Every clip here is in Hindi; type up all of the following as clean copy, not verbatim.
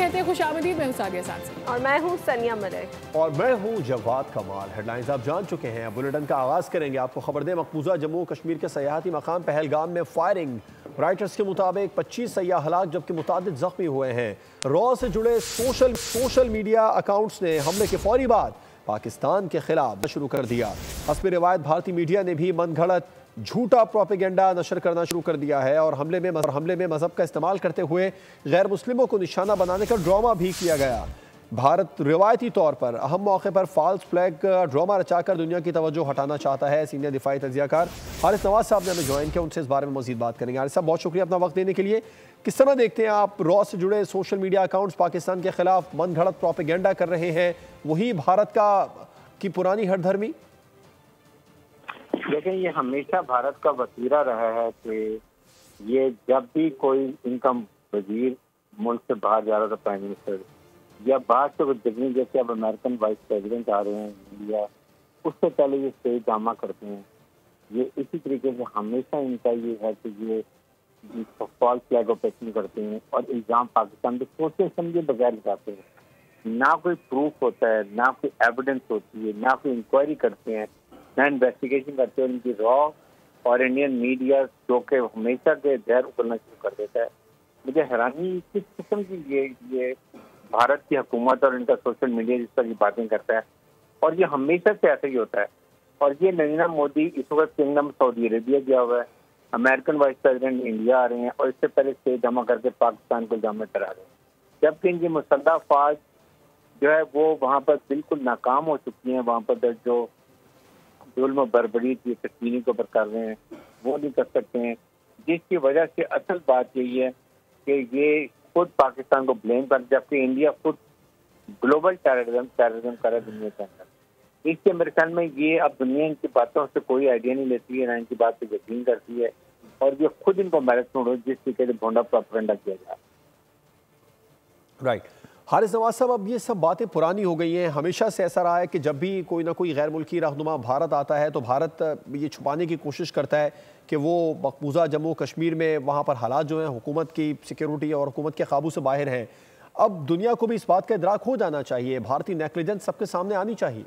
कहते हैं खुशामदीद। मैं हूं सादिया साथ और मैं हूं सनिया मलिक और मैं हूं जवाद कमाल। हेडलाइंस आप जान चुके हैं, बुलेटिन का आगाज करेंगे। आपको खबर दें, मकबूजा जम्मू कश्मीर के सयाहती मकाम पहलगाम में फायरिंग। राइटर्स के मुताबिक 25 सयाह हलाक जबकि मुतादिद जख्मी हुए हैं। रॉ से जुड़े सोशल मीडिया अकाउंट्स ने हमले के फौरी बाद पाकिस्तान के खिलाफ शुरू कर दिया। हस्ब रिवायत भारतीय मीडिया ने भी मनगढ़ंत झूठा प्रोपेगेंडा नशर करना शुरू कर दिया है और हमले में मजहब का इस्तेमाल करते हुए गैर मुस्लिमों को निशाना बनाने का ड्रामा भी किया गया। भारत रिवायती तौर पर अहम मौके पर फॉल्स फ्लैग ड्रामा रचाकर दुनिया की तवज्जो हटाना चाहता है। सीनियर दिफाई तजियाकार हारिस नवाज साहब ने हमें ज्वाइन किया, उनसे इस बारे में मजीद बात करेंगे। हारिस साहब, बहुत शुक्रिया अपना वक्त देने के लिए। किस तरह देखते हैं आप रॉ से जुड़े सोशल मीडिया अकाउंट्स पाकिस्तान के खिलाफ मनगढ़ंत प्रोपेगेंडा कर रहे हैं, वही भारत की पुरानी हठधर्मी? देखें, ये हमेशा भारत का वतीरा रहा है कि ये जब भी कोई इनका वजीर मुल्क से बाहर जा रहा था, प्राइम मिनिस्टर, या बाहर से कुछ दिखने, जैसे अब अमेरिकन वाइस प्रेसिडेंट आ रहे हैं इंडिया, उससे पहले ये स्टेज ड्रामा करते हैं। ये इसी तरीके से हमेशा इनका ये है कि ये फॉल्स फ्लैग ऑपरेशन करते हैं और इल्ज़ाम पाकिस्तान पे सोचे समझे बगैर लगाते हैं। ना कोई प्रूफ होता है, ना कोई एविडेंस होती है, ना कोई इंक्वायरी करते हैं, ना इन्वेस्टिगेशन करते हैं। उनकी रॉ और इंडियन मीडिया जो कि हमेशा के जहर उगलना शुरू कर देता है। मुझे हैरानी किस किस्म की ये भारत की हुकूमत और इनका सोशल मीडिया जिस तरह की बातें करता है, और ये हमेशा से ऐसा ही होता है। और ये नरेंद्र मोदी इस वक्त किंगडम सऊदी अरेबिया गया हुआ है, अमेरिकन वाइस प्रेसिडेंट इंडिया आ रहे हैं और इससे पहले स्टेज जमा करके पाकिस्तान को इल्जाम करा रहे हैं, जबकि इनकी मुसल्लह फौज जो है वो वहाँ पर बिल्कुल नाकाम हो चुकी है। वहाँ पर जो जुल्म बर्बरी की तस्वीरों के ऊपर कर रहे हैं वो नहीं कर सकते हैं, जिसकी वजह से असल बात यही है कि ये खुद पाकिस्तान को ब्लेम कर, जबकि इंडिया खुद ग्लोबल टेररिज्म कर रहा है दुनिया के अंदर। इसके मेरे ख्याल में ये अब दुनिया इनकी बातों से कोई आइडिया नहीं लेती है, ना इनकी बात पे यकीन करती है, और ये खुद इनको मैरिज में जिस तरीके से भोंडा प्रोपेगेंडा किया जाए। राइट हारिस नवाज साहब, अब ये सब बातें पुरानी हो गई हैं। हमेशा से ऐसा रहा है कि जब भी कोई ना कोई गैर मुल्की रहनुमा भारत आता है तो भारत ये छुपाने की कोशिश करता है कि वो मकबूजा जम्मू कश्मीर में वहाँ पर हालात जो हैं हुकूमत की सिक्योरिटी और हुकूमत के काबू से बाहर हैं। अब दुनिया को भी इस बात का इदराक हो जाना चाहिए, भारतीय नेग्लिजेंस सबके सामने आनी चाहिए।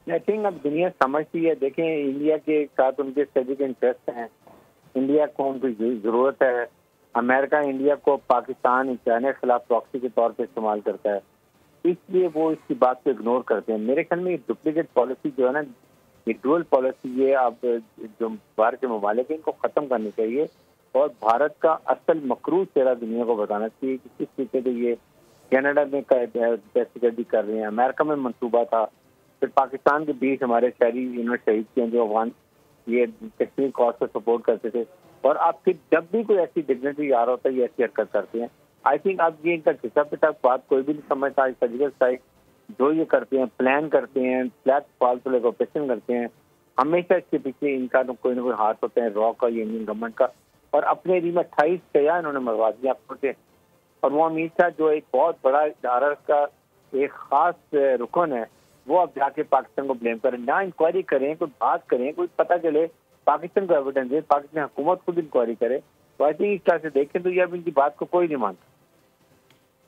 आई थिंक अब दुनिया समझती है। देखें, इंडिया के साथ उनके स्ट्रेटेजिक इंटरेस्ट हैं, इंडिया को उनकी ज़रूरत है। अमेरिका इंडिया को पाकिस्तान चाइना के खिलाफ प्रॉक्सी के तौर पे इस्तेमाल करता है, इसलिए वो इसकी बात को इग्नोर करते हैं। मेरे ख्याल में ये डुप्लीकेट पॉलिसी जो है ना, ये डुअल पॉलिसी, ये अब जो बाहर के ममालिक हैं इनको ख़त्म करनी चाहिए और भारत का असल मकरूज चेहरा दुनिया को बताना चाहिए कि किस तरीके से ये कनाडा में दहशतगर्दी कर रहे हैं, अमेरिका में मनसूबा था, फिर पाकिस्तान के 20 हमारे शहरी इन्होंने शहीद किए जो अफगान ये कश्मीर कॉज को सपोर्ट करते थे, और अब फिर जब भी कोई ऐसी डिग्निटी आ रहा होता है ये ऐसी हरकत करते हैं। आई थिंक अब ये इनका घिसा पिटा बात कोई भी नहीं समझता। सर्जिकल स्ट्राइक जो ये करते हैं, प्लान करते हैं, फ्लैग फॉल्स ऑपरेशन करते हैं, हमेशा इसके पीछे इनका कोई ना कोई हाथ होता है, रॉ का, इंडियन गवर्नमेंट का। और अपने एरिया में 28 सयाह इन्होंने मरवा दिया आपको, और वो अमित शाह जो एक बहुत बड़ा आरएस का एक खास रुकन है, वो अब जाके पाकिस्तान को ब्लेम करें, ना इंक्वायरी करें, कोई बात करें, कोई पता चले, पाकिस्तान को एविडेंस दे, पाकिस्तान हुकूमत खुद इंक्वायरी करे। तो आई थिंक इस तरह से देखें तो ये अब इनकी बात को कोई नहीं मानता।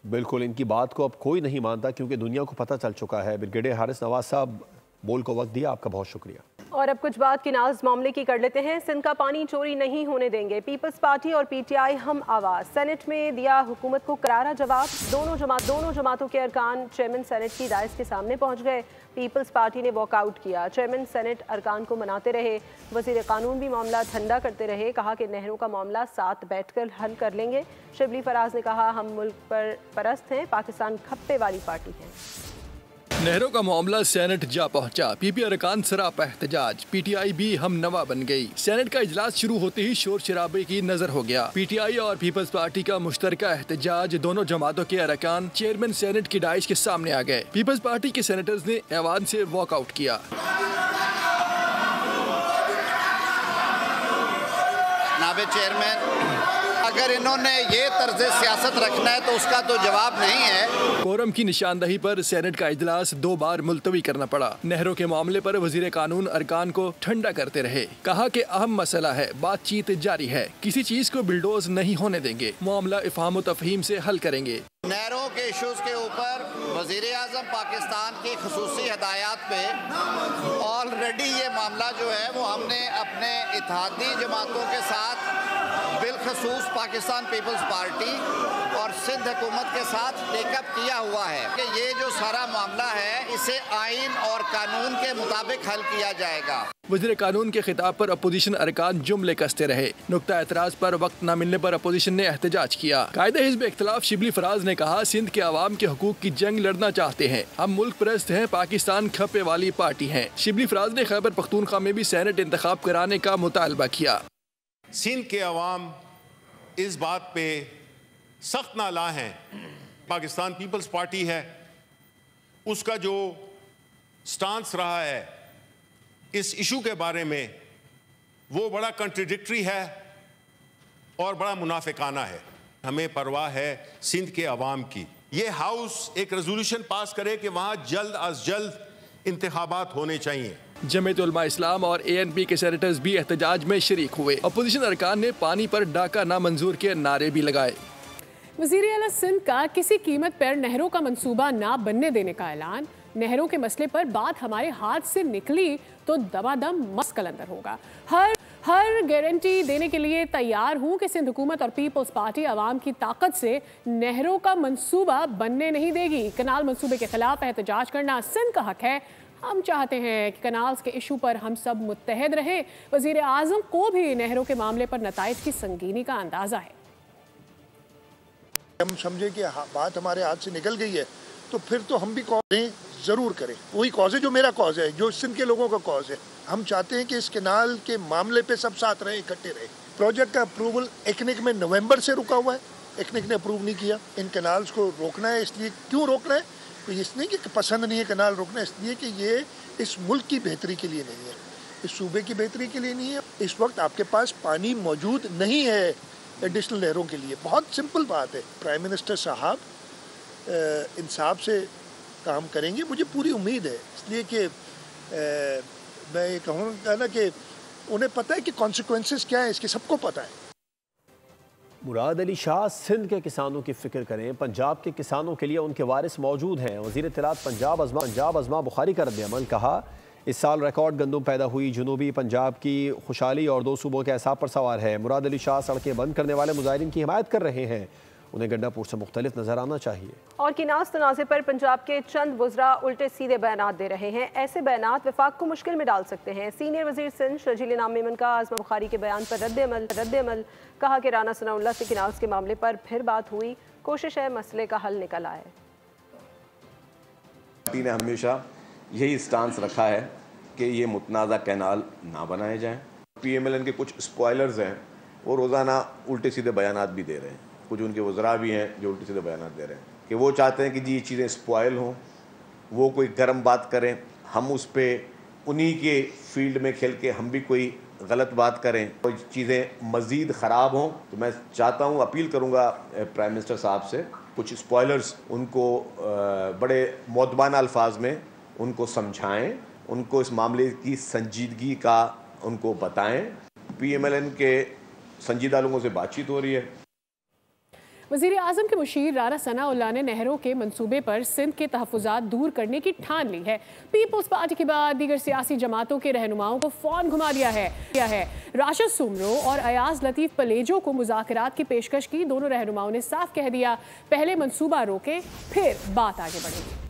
बिल्कुल, इनकी बात को अब कोई नहीं मानता क्योंकि दुनिया को पता चल चुका है। ब्रिगेडियर हारिस नवाज साहब, बोल को वक्त दिया, आपका बहुत शुक्रिया। और अब कुछ बात की नाज मामले की कर लेते हैं। सिंध का पानी चोरी नहीं होने देंगे, पीपल्स पार्टी और पीटीआई हम आवाज। सेनेट में दिया हुकूमत को करारा जवाब। दोनों जमातों के अरकान चेयरमैन सेनेट की दायस के सामने पहुंच गए। पीपल्स पार्टी ने वॉकआउट किया, चेयरमैन सेनेट अरकान को मनाते रहे। वजीर कानून भी मामला ठंडा करते रहे, कहा कि नहरों का मामला साथ बैठकर हल कर लेंगे। शिबली फराज ने कहा, हम मुल्क पर परस्त हैं, पाकिस्तान खप्पे वाली पार्टी है। नहरों का मामला सेनेट जा पहुंचा, पीपी अरकान सरापा एहतजाज, पीटीआई भी हम नवा बन गई। सेनेट का इजलास शुरू होते ही शोर शराबे की नजर हो गया। पीटीआई और पीपल्स पार्टी का मुश्तरका एहतजाज, दोनों जमातों के अरकान चेयरमैन सेनेट की डाइश के सामने आ गए। पीपल्स पार्टी के सेनेटर्स ने ऐवान से वॉकआउट किया। नाबे चेयरमैन, अगर इन्होंने ये तर्ज सियासत रखना है तो उसका तो जवाब नहीं है। कोरम की निशानदही पर सेनेट का इजलास 2 बार मुलतवी करना पड़ा। नहरों के मामले पर वजीर कानून अरकान को ठंडा करते रहे, कहा कि अहम मसला है, बातचीत जारी है, किसी चीज को बिल्डोज नहीं होने देंगे, मामला इफहाम तफहीम से हल करेंगे। इश्यूज़ के ऊपर वज़ीर-ए-आज़म पाकिस्तान की ख़ुसूसी हदायत पे ऑलरेडी ये मामला जो है वो हमने अपने इत्तेहादी जमातों के साथ बिलखसूस पाकिस्तान पीपल्स पार्टी और सिंध हुकूमत के साथ टेकअप किया हुआ है कि ये जो सारा मामला है इसे आइन और कानून के मुताबिक हल किया जाएगा। वज़ीर कानून के खिताब पर अपोजिशन अरकान जुमले कसते रहे। नुक्ता एतराज़ पर वक्त न मिलने पर अपोजिशन ने एहतजाज किया। कायदे हिज़्ब इख्तिलाफ शिबली फराज ने कहा, सिंध के अवाम के हकूक की जंग लड़ना चाहते हैं। हम मुल्क परस्त हैं, पाकिस्तान खपे वाली पार्टी है। शिबली फराज ने खैबर पख्तूनख्वा में भी सेनेट इंतखाब कराने का मुतालबा किया। सिंध के अवाम इस बात पे सख्त नाला हैं। पाकिस्तान पीपल्स पार्टी है, उसका जो स्टांस रहा है इस इशू के बारे में वो बड़ा कंट्रडिक्टरी है और बड़ा मुनाफिकाना है। हमें परवाह है सिंध के अवाम की। ये हाउस एक रेजोल्यूशन पास करे कि वहाँ जल्द अज जल्द इंतखाबात होने चाहिए। जमीयत उलमा इस्लाम और ANP के सेनेटर्स भी एहतजाज में शरीक हुए। अपोजिशन अरकान ने पानी पर डाका नामंजूर के नारे भी लगाए। वज़ीर आला सिंध का किसी कीमत पर नहरों का मंसूबा ना बनने देने का ऐलान। नहरों के मसले पर बात हमारे हाथ से निकली तो दमादम मस्त कलंदर होगा। हर गारंटी देने के लिए तैयार हूँ कि सिंध हुकूमत और पीपल्स पार्टी आवाम की ताकत से नहरों का मंसूबा बनने नहीं देगी। कनाल मंसूबे के खिलाफ एहतजाज करना सिंध का हक है। हम चाहते हैं कि कनाल्स के इशू पर हम सब मुत्तहद रहें। वज़ीर आज़म को भी नहरों के मामले पर नताइज की संगीनी का अंदाज़ा है। हम समझे कि बात हमारे हाथ से निकल गई है तो फिर तो हम भी कॉज ज़रूर करें। वही कॉज है जो मेरा कॉज है, जो सिंध के लोगों का कॉज है। हम चाहते हैं कि इस कैनाल के मामले पे सब साथ रहे, इकट्ठे रहे। प्रोजेक्ट का अप्रूवल इकनिक में नवंबर से रुका हुआ है, इकनिक ने अप्रूव नहीं किया। इन कैनाल्स को रोकना है, इसलिए क्यों रोकना है? तो इसलिए कि पसंद नहीं है कैनाल रोकना, इसलिए कि ये इस मुल्क की बेहतरी के लिए नहीं है, इस सूबे की बेहतरी के लिए नहीं है। इस वक्त आपके पास पानी मौजूद नहीं है एडिशनल नहरों के लिए। बहुत सिंपल बात है। प्राइम मिनिस्टर साहब इंसाफ से काम करेंगे, मुझे पूरी उम्मीद है। इसलिए कि मैं ये कहूँगा ना कि उन्हें पता है कि कॉन्सिक्वेंसेस क्या है, इसके सबको पता है। मुराद अली शाह सिंध के किसानों की फिक्र करें, पंजाब के किसानों के लिए उनके वारिस मौजूद हैं। वज़ीर इत्तलात पंजाब अज़मा बुखारी का रद्द-ए-अमल। कहा, इस साल रिकॉर्ड गंदम पैदा हुई, जनूबी पंजाब की खुशहाली और दो सूबों के एहसाब पर सवार है। मुराद अली शाह सड़कें बंद करने वाले मुजाहिरीन की हिमायत कर रहे हैं, उन्हें गंडापुर से मुख्तलिफ नजर आना चाहिए। और किनास तनाज़े पर पंजाब के चंद वज़रा उल्टे सीधे बयानात दे रहे हैं। ऐसे बयानात वफाक को मुश्किल में डाल सकते हैं। सीनियर वज़ीर सिंध शर्जील इनाम मेमन का आज़मा बुखारी के बयान पर रद्द-ए-अमल। कहा कि राना सनाउल्लाह से किनास के मामले पर फिर बात हुई, कोशिश है मसले का हल निकल आए। पार्टी ने हमेशा यही स्टांस रखा है कि ये मुतनाज़ा कैनाल ना बनाए जाएं। PMLN के कुछ स्पॉयलर्स हैं, वो रोज़ाना उल्टे सीधे बयानात भी दे रहे हैं। कुछ उनके वज़रा भी हैं जो उल्टे सीधे बयानात दे रहे हैं कि वो चाहते हैं कि जी ये चीज़ें स्पॉयल हों, वो कोई गर्म बात करें, हम उस पर उन्हीं के फील्ड में खेल के हम भी कोई गलत बात करें, कोई चीज़ें मज़ीद ख़राब हों। तो मैं चाहता हूँ, अपील करूँगा प्राइम मिनिस्टर साहब से, कुछ स्पॉयलर्स उनको बड़े मौदबाना अल्फाज में उनको समझाएं, उनको इस मामले की संजीदगी का उनको बताएं। PMLN के संजीदा लोगों से बातचीत हो रही है। वज़ीर आज़म के मुशीर राना सनाउल्लाह ने नहरों के मंसूबे पर सिंध के तहफ़्फ़ुज़ात दूर करने की ठान ली है। पीपल्स पार्टी के बाद दीगर सियासी जमातों के रहनुमाओं को फ़ौन घुमा दिया है। राशिद सुमरो और अयाज लतीफ़ पलेजो को मुज़ाकरात की पेशकश की। दोनों रहनुमाओं ने साफ कह दिया, पहले मंसूबा रोके फिर बात आगे बढ़ेगी।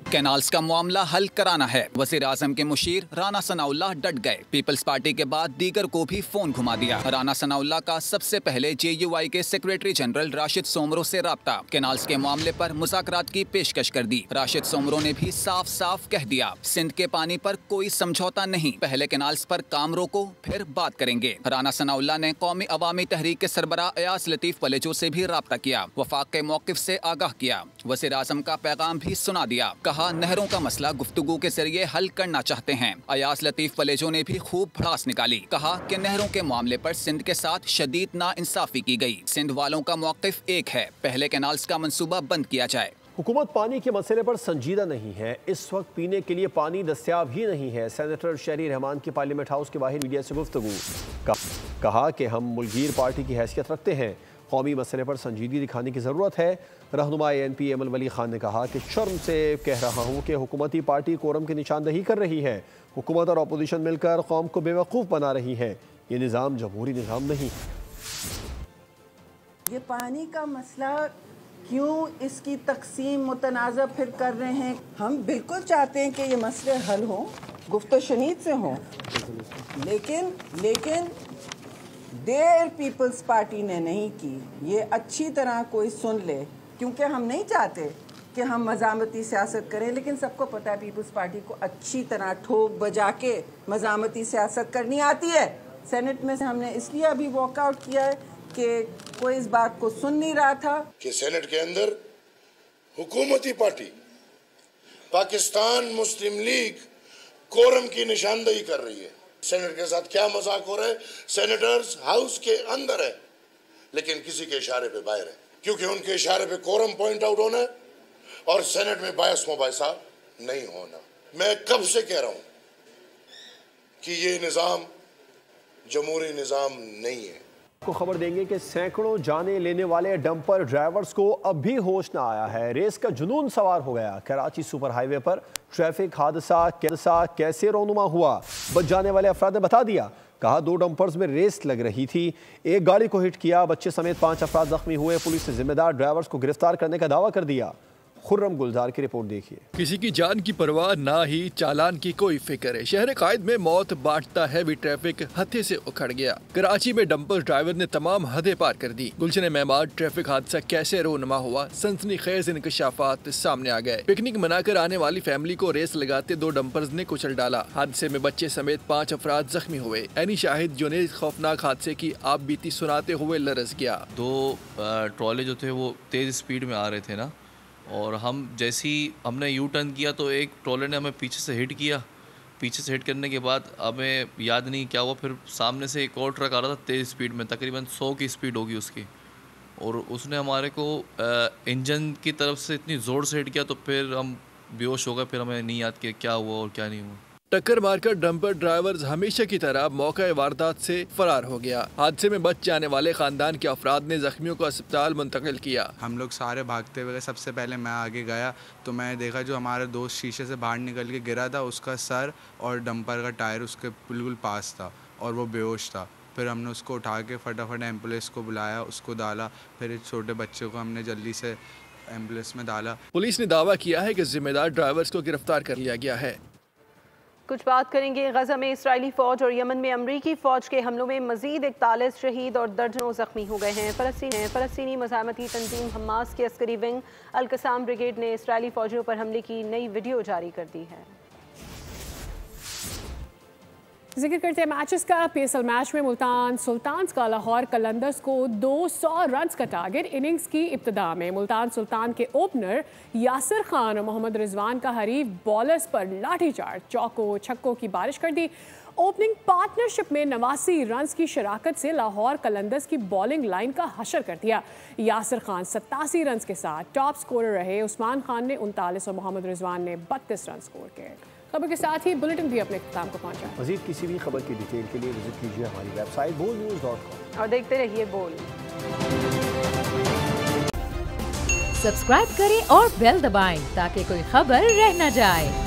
कैनाल्स का मामला हल कराना है। वज़ीर आज़म के मुशीर राना सनाउल्लाह डट गए। पीपल्स पार्टी के बाद दीगर को भी फोन घुमा दिया। राना सनाउल्लाह का सबसे पहले JUI के सेक्रेटरी जनरल राशिद सोमरो से राब्ता। कैनाल्स के मामले पर मुज़ाकरात की पेशकश कर दी। राशिद सोमरो ने भी साफ साफ कह दिया, सिंध के पानी पर कोई समझौता नहीं, पहले कैनाल्स पर काम रोको फिर बात करेंगे। राना सनाउल्लाह ने कौमी अवामी तहरीक के सरबराह अयाज लतीफ़ पलेजो से भी राब्ता किया, वफाक के मौक़िफ़ से आगाह किया। वज़ीर आज़म का पैगाम भी सुना दिया। कहा, नहरों का मसला गुफ्तगू के जरिए हल करना चाहते हैं। अयाज लतीफ़ पलेजो ने भी खूब भड़ास निकाली। कहा कि नहरों के मामले पर सिंध के साथ शदीद नाइंसाफी की गई। सिंध वालों का मौक़िफ़ एक है, पहले कैनाल्स का मंसूबा बंद किया जाए। हुकूमत पानी के मसले पर संजीदा नहीं है। इस वक्त पीने के लिए पानी दस्तियाब ही नहीं है। सेनेटर शहरी रहमान की पार्लियामेंट हाउस के बाहर मीडिया से गुफ्तगू। कहा कि हम मुल्कगीर पार्टी की हैसियत रखते हैं, कौमी मसले पर संजीदगी दिखाने की ज़रूरत है। रहनुमा ANP अमल वली खान ने कहा कि शर्म से कह रहा हूँ कि हुकूमती पार्टी कोरम की निशानदही कर रही है। हुकूमत और अपोजिशन मिलकर कौम को बेवकूफ़ बना रही है। ये निज़ाम जमहूरी निज़ाम नहीं। ये पानी का मसला क्यों इसकी तकसीम मुतनाज़ा फिर कर रहे हैं? हम बिल्कुल चाहते हैं कि ये मसले हल हों, गुफ्तो शनीद से हों, लेकिन देर पीपल्स पार्टी ने नहीं की। ये अच्छी तरह कोई सुन ले, क्योंकि हम नहीं चाहते कि हम मज़ामती सियासत करें, लेकिन सबको पता है पीपल्स पार्टी को अच्छी तरह ठोक बजा के मज़ामती सियासत करनी आती है। सेनेट में से हमने इसलिए अभी वॉकआउट किया है कि कोई इस बात को सुन नहीं रहा था कि सेनेट के अंदर हुकूमती पार्टी पाकिस्तान मुस्लिम लीग कोरम की निशानदही कर रही है। सेनेट के साथ क्या मजाक हो रहा है? सेनेटर्स हाउस के अंदर है, लेकिन किसी के इशारे पे बाहर है, क्योंकि उनके इशारे पे कोरम पॉइंट आउट होना है और सेनेट में बायस मुबाइसा नहीं होना। मैं कब से कह रहा हूं कि ये निज़ाम जमहूरी निज़ाम नहीं है। को खबर देंगे कि सैकड़ों जाने लेने वाले डंपर ड्राइवर्स को अब भी होश न आया है। रेस का जुनून सवार हो गया। कराची सुपर हाईवे पर ट्रैफिक हादसा कैसे रोनुमा हुआ, बच जाने वाले अफराद ने बता दिया। कहा 2 डंपर्स में रेस लग रही थी, एक गाड़ी को हिट किया, बच्चे समेत 5 अफराद जख्मी हुए। पुलिस ने जिम्मेदार ड्राइवर्स को गिरफ्तार करने का दावा कर दिया। खुर्रम गुलजार की रिपोर्ट देखिए। किसी की जान की परवाह ना ही चालान की कोई फिक्र है। शहर कायद में मौत बांटता हैवी ट्रैफिक हथे से उखड़ गया। कराची में डंपर ड्राइवर ने तमाम हदें पार कर दी। गुलशन मेहमान ट्रैफिक हादसा कैसे रोनुमा हुआ, सनसनीखेज इंकशाफात सामने आ गए। पिकनिक मनाकर आने वाली फैमिली को रेस लगाते 2 डंपर्स ने कुचल डाला। हादसे में बच्चे समेत 5 अफराद जख्मी हुए। एनी शाहिद जो ने खौफनाक हादसे की आप बीती सुनाते हुए लरस गया। 2 ट्रॉले जो थे वो तेज स्पीड में आ रहे थे ना, और हम जैसे ही हमने यू टर्न किया तो एक ट्रॉले ने हमें पीछे से हिट किया। पीछे से हिट करने के बाद हमें याद नहीं क्या हुआ, फिर सामने से एक और ट्रक आ रहा था तेज़ स्पीड में, तकरीबन 100 की स्पीड होगी उसकी, और उसने हमारे को इंजन की तरफ से इतनी ज़ोर से हिट किया तो फिर हम बेहोश हो गए। फिर हमें नहीं याद किया क्या हुआ और क्या नहीं हुआ। टक्कर मारकर डंपर ड्राइवर हमेशा की तरह मौका वारदात से फरार हो गया। हादसे में बच जाने वाले खानदान के अफराद ने जख्मियों को अस्पताल मुंतकिल किया। हम लोग सारे भागते हुए, सबसे पहले मैं आगे गया तो मैंने देखा जो हमारा दोस्त शीशे से बाहर निकल के गिरा था, उसका सर और डंपर का टायर उसके बिल्कुल पास था और वो बेहोश था। फिर हमने उसको उठा के फटाफट एम्बुलेंस को बुलाया, उसको डाला। फिर एक छोटे बच्चे को हमने जल्दी से एम्बुलेंस में डाला। पुलिस ने दावा किया है कि जिम्मेदार ड्राइवर्स को गिरफ्तार कर लिया गया है। कुछ बात करेंगे गजा में इसराइली फौज और यमन में अमरीकी फौज के हमलों में मजीद 41 शहीद और दर्जनों जख्मी हो गए हैं। फलस्तीनी मज़ाहमती तंजीम हमास के अस्करी विंग अल-कसाम ब्रिगेड ने इसराइली फौजियों पर हमले की नई वीडियो जारी कर दी है। जिक्र करते हैं मैचेस का। PSL मैच में मुल्तान सुल्तान्स का लाहौर कलंदर्स को 200 रन्स का टारगेट। इनिंग्स की इब्तिदा में मुल्तान सुल्तान के ओपनर यासिर खान और मोहम्मद रिजवान का हरीफ बॉलर्स पर लाठीचार्ज, चौकों छक्कों की बारिश कर दी। ओपनिंग पार्टनरशिप में 89 रन्स की शराकत से लाहौर कलंदर्स की बॉलिंग लाइन का हशर कर दिया। यासिर खान 87 रन्स के साथ टॉप स्कोरर रहे। उस्मान खान ने 39 और मोहम्मद रिजवान ने 32 रन स्कोर किए। खबर के साथ ही बुलेटिन भी अपने इख्तिताम को पहुंचा। मज़ीद किसी भी खबर की डिटेल के लिए विजिट कीजिए हमारी वेबसाइट bolnews.com और देखते रहिए बोल। सब्सक्राइब करें और बेल दबाएं ताकि कोई खबर रह न जाए।